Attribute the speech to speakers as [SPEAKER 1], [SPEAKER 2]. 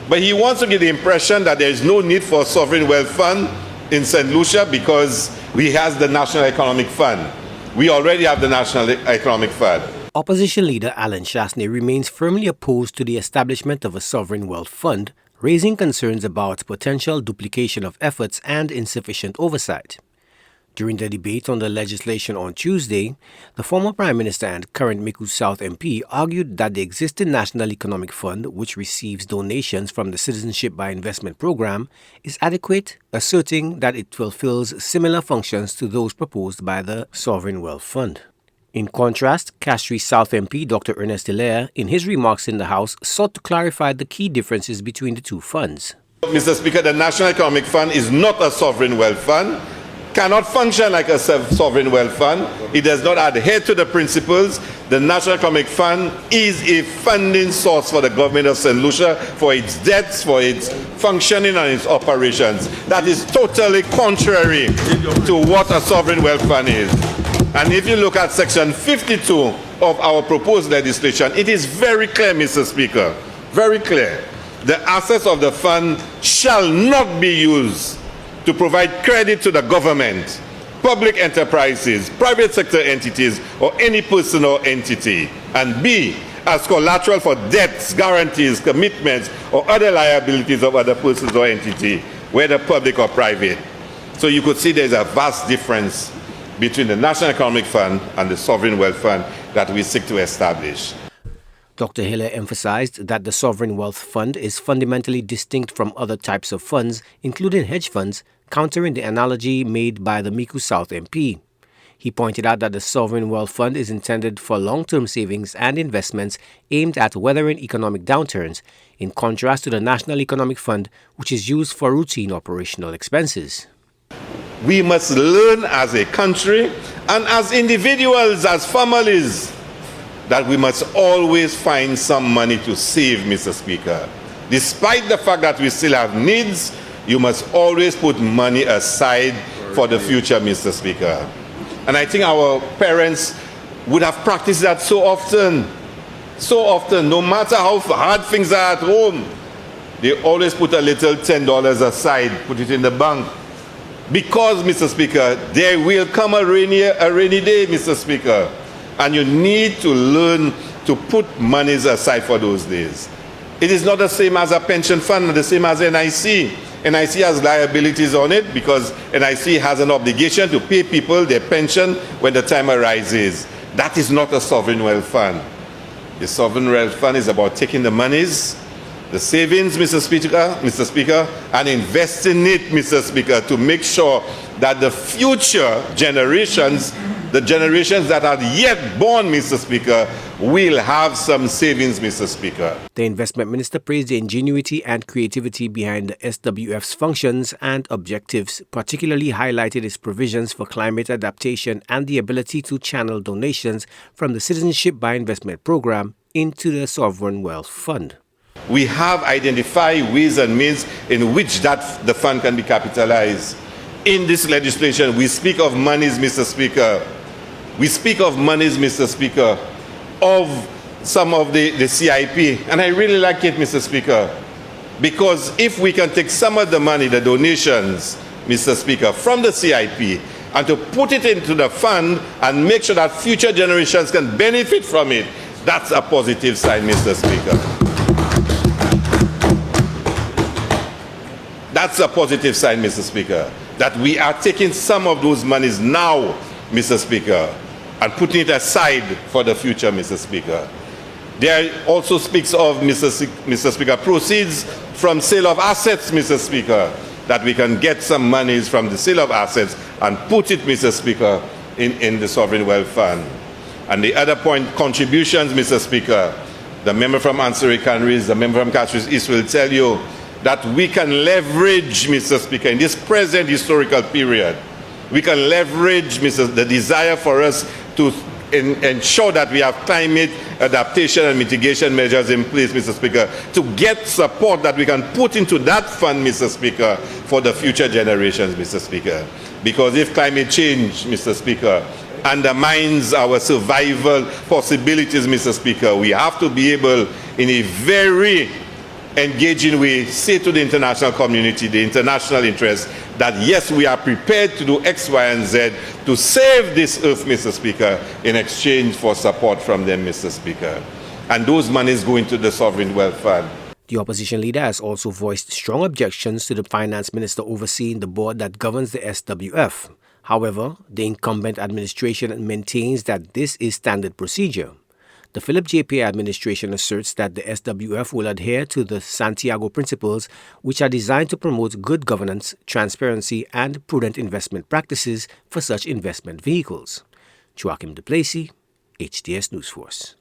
[SPEAKER 1] But he wants to give the impression that there is no need for a sovereign wealth fund in St. Lucia because we have the National Economic Fund. We already have the National Economic Fund.
[SPEAKER 2] Opposition leader Allen Chastanet remains firmly opposed to the establishment of a sovereign wealth fund, raising concerns about potential duplication of efforts and insufficient oversight. During the debate on the legislation on Tuesday, the former Prime Minister and current Castries South MP argued that the existing National Economic Fund, which receives donations from the Citizenship by Investment Program, is adequate, asserting that it fulfills similar functions to those proposed by the Sovereign Wealth Fund. In contrast, Castries South MP Dr. Ernest Hilaire, in his remarks in the House, sought to clarify the key differences between the two funds.
[SPEAKER 1] Mr. Speaker, the National Economic Fund is not a sovereign wealth fund, cannot function like a sovereign wealth fund. It does not adhere to the principles. The National Economic Fund is a funding source for the government of St. Lucia, for its debts, for its functioning and its operations. That is totally contrary to what a sovereign wealth fund is. And if you look at section 52 of our proposed legislation, it is very clear, Mr. Speaker, very clear. The assets of the fund shall not be used to provide credit to the government, public enterprises, private sector entities, or any person or entity, and B, as collateral for debts, guarantees, commitments, or other liabilities of other persons or entity, whether public or private. So you could see there's a vast difference between the National Economic Fund and the Sovereign Wealth Fund that we seek to establish.
[SPEAKER 2] Dr. Hilaire emphasized that the Sovereign Wealth Fund is fundamentally distinct from other types of funds, including hedge funds, countering the analogy made by the Castries South MP. He pointed out that the Sovereign Wealth Fund is intended for long-term savings and investments aimed at weathering economic downturns, in contrast to the National Economic Fund, which is used for routine operational expenses.
[SPEAKER 1] We must learn as a country and as individuals, as families, that we must always find some money to save, Mr. Speaker. Despite the fact that we still have needs, you must always put money aside for the future, Mr. Speaker. And I think our parents would have practiced that so often, no matter how hard things are at home. They always put a little $10 aside, put it in the bank. Because, Mr. Speaker, there will come a rainy day, Mr. Speaker, and you need to learn to put monies aside for those days. It is not the same as a pension fund, the same as NIC. NIC has liabilities on it because NIC has an obligation to pay people their pension when the time arises. That is not a sovereign wealth fund. The sovereign wealth fund is about taking the monies, the savings, Mr. Speaker, and investing it, Mr. Speaker, to make sure that the future generations, the generations that are yet born, Mr. Speaker, will have some savings, Mr. Speaker.
[SPEAKER 2] The investment minister praised the ingenuity and creativity behind the SWF's functions and objectives, particularly highlighted its provisions for climate adaptation and the ability to channel donations from the Citizenship by Investment Program into the Sovereign Wealth Fund.
[SPEAKER 1] We have identified ways and means in which the fund can be capitalized. In this legislation, we speak of monies, Mr. Speaker. We speak of monies, Mr. Speaker, of some of the CIP. And I really like it, Mr. Speaker, because if we can take some of the money, the donations, Mr. Speaker, from the CIP and to put it into the fund and make sure that future generations can benefit from it, that's a positive sign, Mr. Speaker. That's a positive sign, Mr. Speaker, that we are taking some of those monies now, Mr. Speaker, and putting it aside for the future, Mr. Speaker. There also speaks of, Mr. Speaker, proceeds from sale of assets, Mr. Speaker, that we can get some monies from the sale of assets and put it, Mr. Speaker, in the Sovereign Wealth Fund. And the other point, contributions, Mr. Speaker. The member from Ansari Canaries, the member from Castries East will tell you that we can leverage, Mr. Speaker, in this present historical period, we can leverage, the desire for us to ensure that we have climate adaptation and mitigation measures in place, Mr. Speaker, to get support that we can put into that fund, Mr. Speaker, for the future generations, Mr. Speaker. Because if climate change, Mr. Speaker, undermines our survival possibilities, Mr. Speaker, we have to be able, in a very engaging way, say to the international community, the international interest, that yes, we are prepared to do X, Y, and Z to save this earth, Mr. Speaker, in exchange for support from them, Mr. Speaker. And those monies go into the Sovereign Wealth Fund.
[SPEAKER 2] The opposition leader has also voiced strong objections to the finance minister overseeing the board that governs the SWF. However, the incumbent administration maintains that this is standard procedure. The Philip J. administration asserts that the SWF will adhere to the Santiago principles, which are designed to promote good governance, transparency, and prudent investment practices for such investment vehicles. Joachim Duplessis, HTS News Force.